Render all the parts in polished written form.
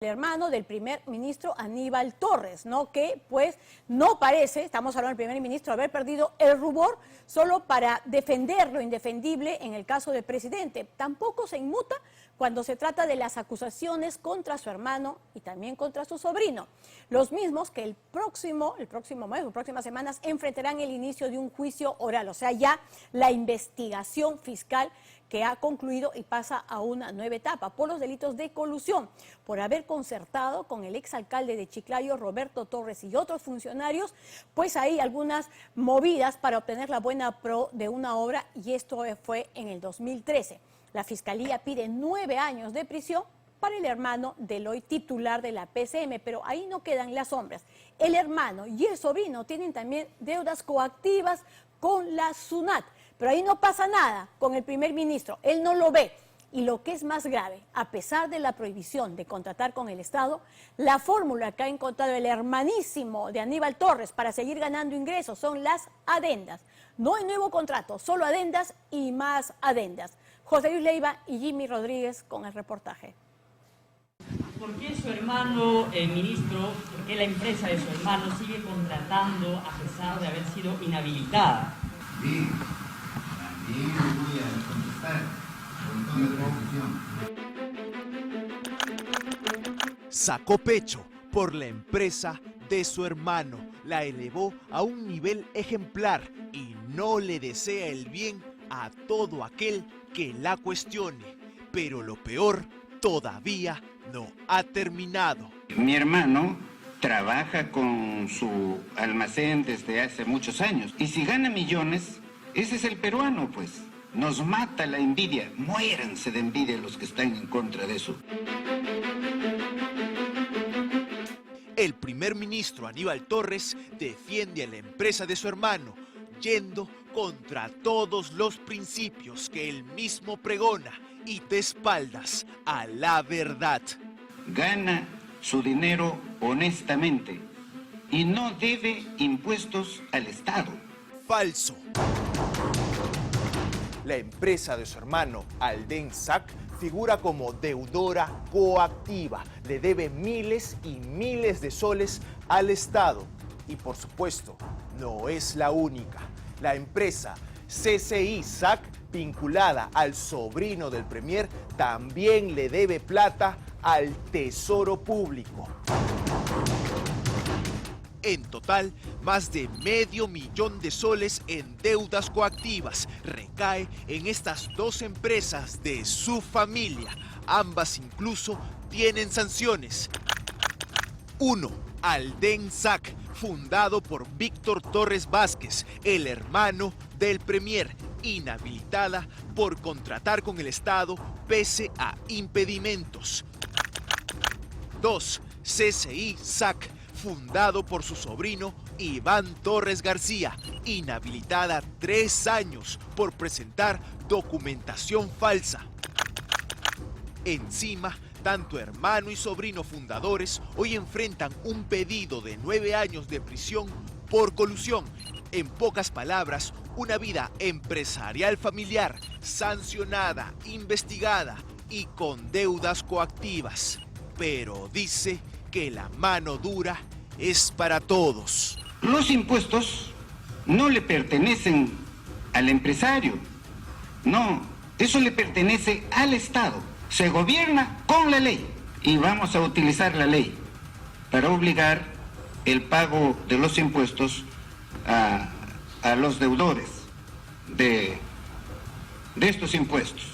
el hermano del primer ministro Aníbal Torres, ¿no? Que pues no parece, estamos hablando del primer ministro, haber perdido el rubor solo para defender lo indefendible en el caso del presidente. Tampoco se inmuta cuando se trata de las acusaciones contra su hermano y también contra su sobrino. Los mismos que el próximo mes o próximas semanas enfrentarán el inicio de un juicio oral, o sea, ya la investigación fiscal que ha concluido y pasa a una nueva etapa por los delitos de colusión, por haber concertado con el exalcalde de Chiclayo, Roberto Torres, y otros funcionarios, pues hay algunas movidas para obtener la buena pro de una obra, y esto fue en el 2013. La Fiscalía pide 9 años de prisión para el hermano del hoy titular de la PCM, pero ahí no quedan las sombras. El hermano y el sobrino tienen también deudas coactivas con la SUNAT, pero ahí no pasa nada con el primer ministro, él no lo ve. Y lo que es más grave, a pesar de la prohibición de contratar con el Estado, la fórmula que ha encontrado el hermanísimo de Aníbal Torres para seguir ganando ingresos son las adendas. No hay nuevo contrato, solo adendas y más adendas. José Luis Leiva y Jimmy Rodríguez con el reportaje. ¿Por qué su hermano, ministro, por qué la empresa de su hermano sigue contratando a pesar de haber sido inhabilitada? Bien, también voy a contestar con toda precisión. Sacó pecho por la empresa de su hermano, la elevó a un nivel ejemplar y no le desea el bien a todo aquel que la cuestione. Pero lo peor todavía no ha terminado. Mi hermano trabaja con su almacén desde hace muchos años. Y si gana millones, ese es el peruano, pues. Nos mata la envidia. Muéranse de envidia los que están en contra de eso. El primer ministro Aníbal Torres defiende a la empresa de su hermano, yendo contra todos los principios que él mismo pregona y de espaldas a la verdad. Gana su dinero honestamente y no debe impuestos al Estado. Falso. La empresa de su hermano, Aldensac, figura como deudora coactiva. Le debe miles y miles de soles al Estado. Y por supuesto, no es la única. La empresa CCI SAC, vinculada al sobrino del premier, también le debe plata al Tesoro Público. En total, más de $500,000 de soles en deudas coactivas recae en estas dos empresas de su familia. Ambas incluso tienen sanciones. 1. Aldensac, fundado por Víctor Torres Vázquez, el hermano del premier, inhabilitada por contratar con el Estado pese a impedimentos. 2. CCI SAC, fundado por su sobrino Iván Torres García, inhabilitada 3 años por presentar documentación falsa. Encima, tanto hermano y sobrino fundadores hoy enfrentan un pedido de 9 años de prisión por colusión. En pocas palabras, una vida empresarial familiar, sancionada, investigada y con deudas coactivas. Pero dice que la mano dura es para todos. Los impuestos no le pertenecen al empresario. No, eso le pertenece al Estado. Se gobierna con la ley y vamos a utilizar la ley para obligar el pago de los impuestos a los deudores de estos impuestos.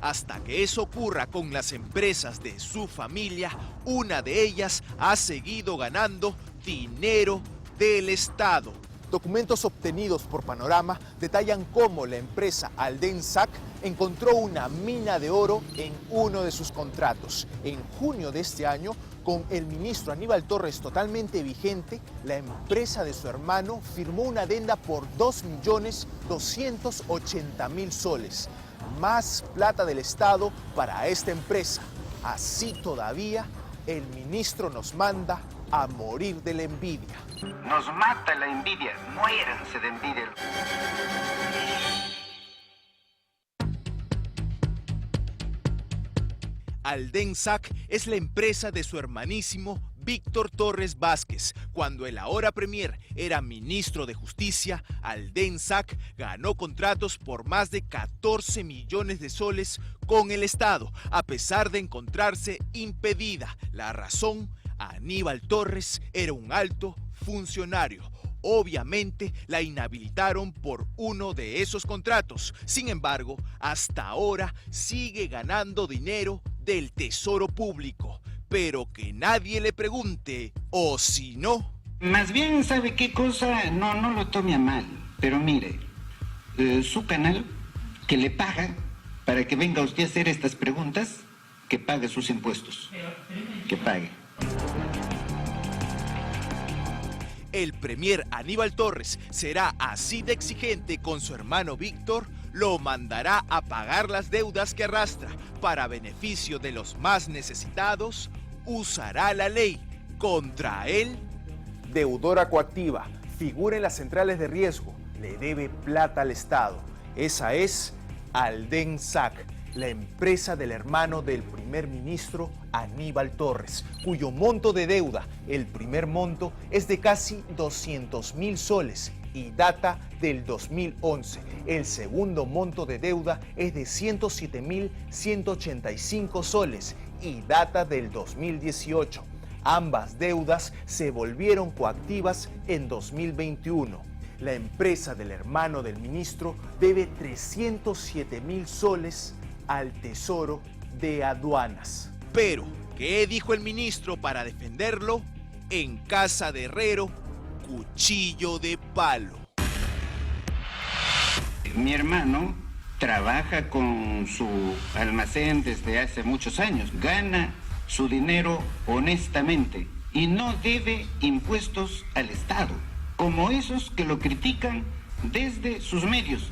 Hasta que eso ocurra con las empresas de su familia, una de ellas ha seguido ganando dinero del Estado. Documentos obtenidos por Panorama detallan cómo la empresa Aldensac encontró una mina de oro en uno de sus contratos. En junio de este año, con el ministro Aníbal Torres totalmente vigente, la empresa de su hermano firmó una adenda por 2.280.000 soles. Más plata del Estado para esta empresa. Así todavía, el ministro nos manda a morir de la envidia. Nos mata la envidia, muéranse de envidia. Aldensac es la empresa de su hermanísimo Víctor Torres Vázquez. Cuando el ahora premier era ministro de Justicia, Aldensac ganó contratos por más de 14 millones de soles con el Estado, a pesar de encontrarse impedida. La razón: Aníbal Torres era un alto funcionario. Obviamente la inhabilitaron por uno de esos contratos. Sin embargo, hasta ahora sigue ganando dinero del Tesoro Público. Pero que nadie le pregunte, o si no... Más bien, ¿sabe qué cosa? No lo tome a mal, pero mire, su canal, que le paga para que venga usted a hacer estas preguntas, que pague sus impuestos, que pague. El premier Aníbal Torres será así de exigente con su hermano Víctor, lo mandará a pagar las deudas que arrastra. Para beneficio de los más necesitados, usará la ley contra él. Deudora coactiva, figura en las centrales de riesgo, le debe plata al Estado. Esa es Aldensac, la empresa del hermano del primer ministro Aníbal Torres, cuyo monto de deuda, el primer monto, es de casi 200.000 soles y data del 2011. El segundo monto de deuda es de 107.185 soles y data del 2018. Ambas deudas se volvieron coactivas en 2021. La empresa del hermano del ministro debe 307.000 soles al Tesoro de Aduanas. Pero, ¿qué dijo el ministro para defenderlo? En casa de herrero, cuchillo de palo. Mi hermano trabaja con su almacén desde hace muchos años, gana su dinero honestamente y no debe impuestos al Estado, como esos que lo critican desde sus medios.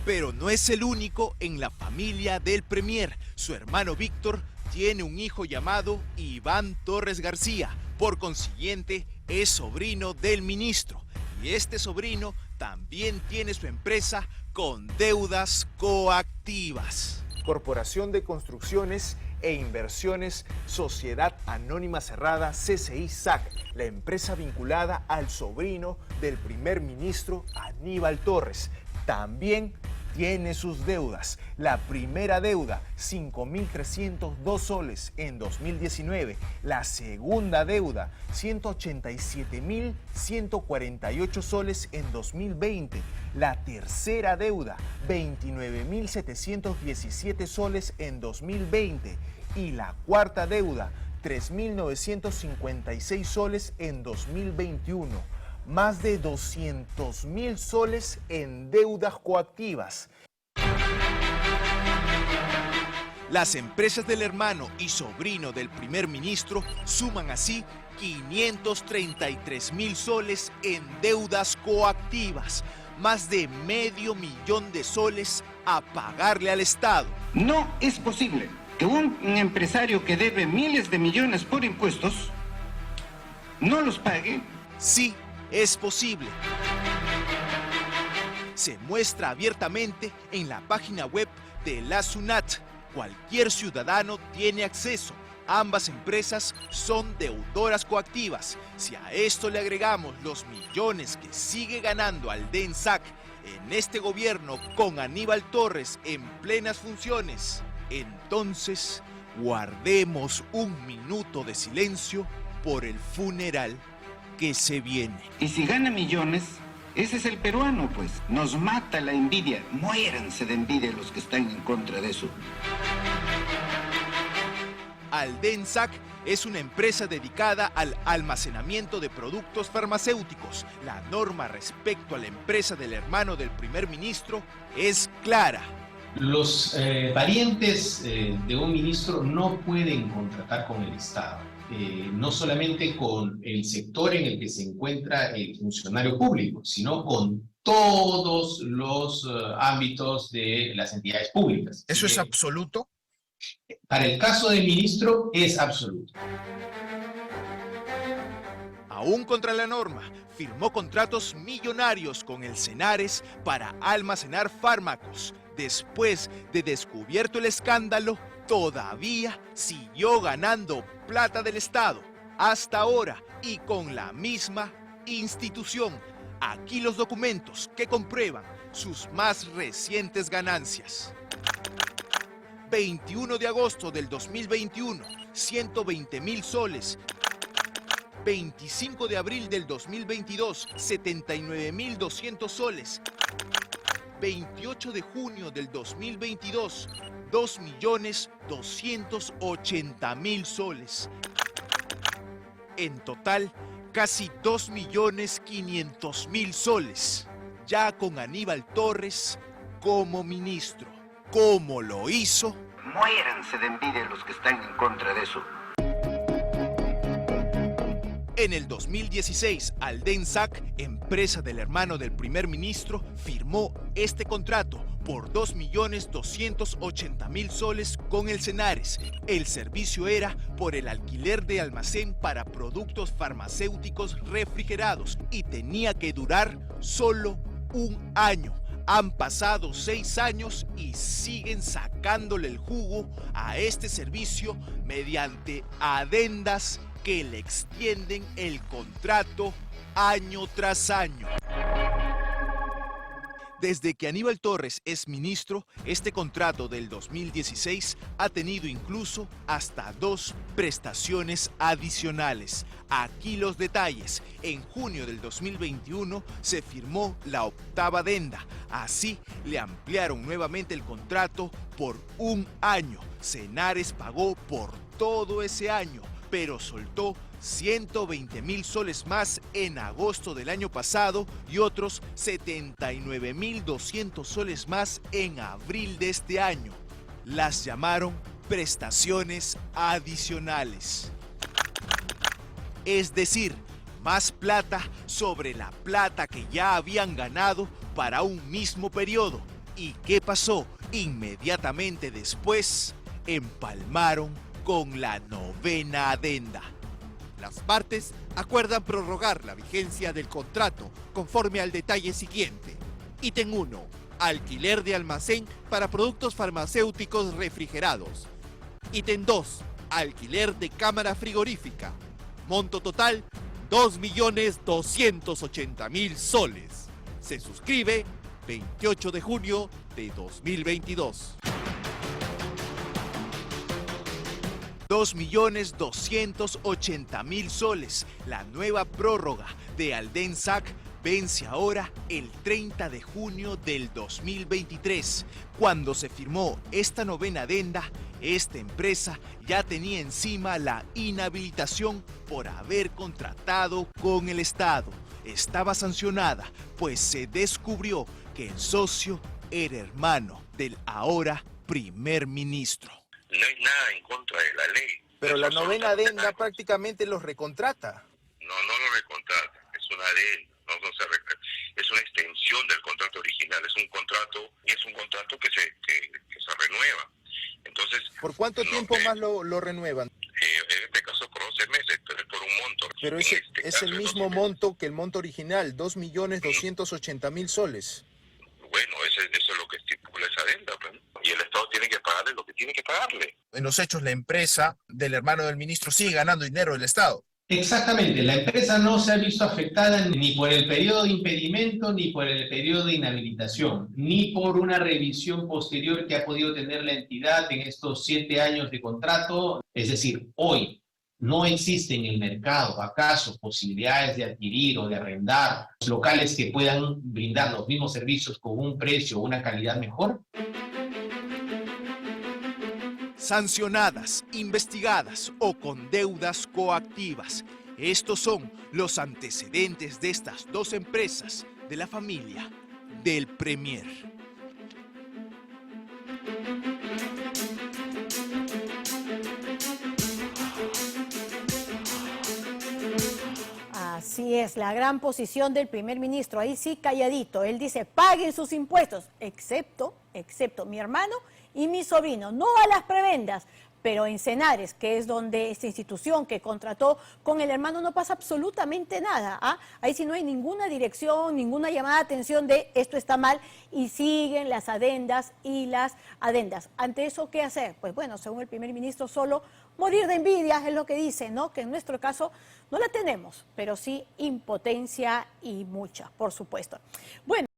Pero no es el único en la familia del premier. Su hermano Víctor tiene un hijo llamado Iván Torres García. Por consiguiente, es sobrino del ministro. Y este sobrino también tiene su empresa con deudas coactivas. Corporación de Construcciones e Inversiones, Sociedad Anónima Cerrada, CCI SAC, la empresa vinculada al sobrino del primer ministro Aníbal Torres, también tiene sus deudas. La primera deuda, 5.302 soles en 2019. La segunda deuda, 187.148 soles en 2020. La tercera deuda, 29.717 soles en 2020. Y la cuarta deuda, 3.956 soles en 2021. Más de 200.000 soles en deudas coactivas. Las empresas del hermano y sobrino del primer ministro suman así 533.000 soles en deudas coactivas, más de $500.000 de soles a pagarle al Estado. No es posible que un empresario que debe miles de millones por impuestos no los pague. Sí, es posible. Se muestra abiertamente en la página web de la SUNAT. Cualquier ciudadano tiene acceso. Ambas empresas son deudoras coactivas. Si a esto le agregamos los millones que sigue ganando Aldensac en este gobierno con Aníbal Torres en plenas funciones, entonces guardemos un minuto de silencio por el funeral que se viene. Y si gana millones, ese es el peruano, pues. Nos mata la envidia. Muéranse de envidia los que están en contra de eso. Aldensac es una empresa dedicada al almacenamiento de productos farmacéuticos. La norma respecto a la empresa del hermano del primer ministro es clara. Los parientes de un ministro no pueden contratar con el Estado. No solamente con el sector en el que se encuentra el funcionario público, sino con todos los ámbitos de las entidades públicas. ¿Eso es absoluto? Para el caso del ministro es absoluto. Aún contra la norma, firmó contratos millonarios con el Senares para almacenar fármacos. Después de descubierto el escándalo, todavía siguió ganando plata del Estado hasta ahora y con la misma institución. Aquí los documentos que comprueban sus más recientes ganancias. 21 de agosto del 2021, 120.000 soles. 25 de abril del 2022, 79.200 soles. 28 de junio del 2022, 2.280.000 soles. En total, casi 2.500.000 soles, ya con Aníbal Torres como ministro. ¿Cómo lo hizo? Muéranse de envidia los que están en contra de eso. En el 2016, Aldensac, empresa del hermano del primer ministro, firmó este contrato por 2.280.000 soles con el Senares. El servicio era por el alquiler de almacén para productos farmacéuticos refrigerados y tenía que durar solo un año. Han pasado 6 años y siguen sacándole el jugo a este servicio mediante adendas que le extienden el contrato año tras año. Desde que Aníbal Torres es ministro, este contrato del 2016 ha tenido incluso hasta 2 prestaciones adicionales. Aquí los detalles. En junio del 2021 se firmó la 8ª adenda. Así le ampliaron nuevamente el contrato por un año. Senares pagó por todo ese año, pero soltó 120.000 soles más en agosto del año pasado y otros 79.200 soles más en abril de este año. Las llamaron prestaciones adicionales. Es decir, más plata sobre la plata que ya habían ganado para un mismo periodo. ¿Y qué pasó? Inmediatamente después, empalmaron con la 9ª adenda. Las partes acuerdan prorrogar la vigencia del contrato conforme al detalle siguiente. Ítem 1. Alquiler de almacén para productos farmacéuticos refrigerados. Ítem 2. Alquiler de cámara frigorífica. Monto total, 2.280.000 soles. Se suscribe 28 de junio de 2022. 2.280.000 soles. La nueva prórroga de Aldensac vence ahora el 30 de junio del 2023. Cuando se firmó esta 9ª adenda, esta empresa ya tenía encima la inhabilitación por haber contratado con el Estado. Estaba sancionada, pues se descubrió que el socio era hermano del ahora primer ministro. No hay nada en contra de la ley. Pero la 9ª adenda nada. prácticamente los recontrata. No lo recontrata, es una adenda, es una extensión del contrato original, es un contrato que se renueva. Entonces, ¿Por cuánto tiempo más lo renuevan? en este caso por 11 meses, pero es por un monto. Pero En es este caso el es mismo 12 meses. monto que el monto original, 2.280.000 soles. Bueno, eso es lo que estipula esa adenda, pues, ¿no? Y el Estado tiene que pagarle lo que tiene que pagarle. En los hechos, la empresa del hermano del ministro sigue ganando dinero del Estado. Exactamente, la empresa no se ha visto afectada ni por el periodo de impedimento, ni por el periodo de inhabilitación, ni por una revisión posterior que ha podido tener la entidad en estos 7 años de contrato. Es decir, hoy no existe en el mercado, acaso, posibilidades de adquirir o de arrendar locales que puedan brindar los mismos servicios con un precio o una calidad mejor. Sancionadas, investigadas o con deudas coactivas. Estos son los antecedentes de estas 2 empresas de la familia del Premier. Así es, la gran posición del primer ministro, ahí sí calladito. Él dice, paguen sus impuestos, excepto mi hermano y mi sobrino, no a las prebendas. pero en Cenares, que es donde esta institución que contrató con el hermano, no pasa absolutamente nada. ¿Ah? Ahí sí no hay ninguna dirección, ninguna llamada de atención de esto está mal y siguen las adendas y las adendas. Ante eso, ¿qué hacer? Pues bueno, según el primer ministro, solo morir de envidia es lo que dice, ¿no? Que en nuestro caso no la tenemos, pero sí impotencia y mucha, por supuesto. Bueno.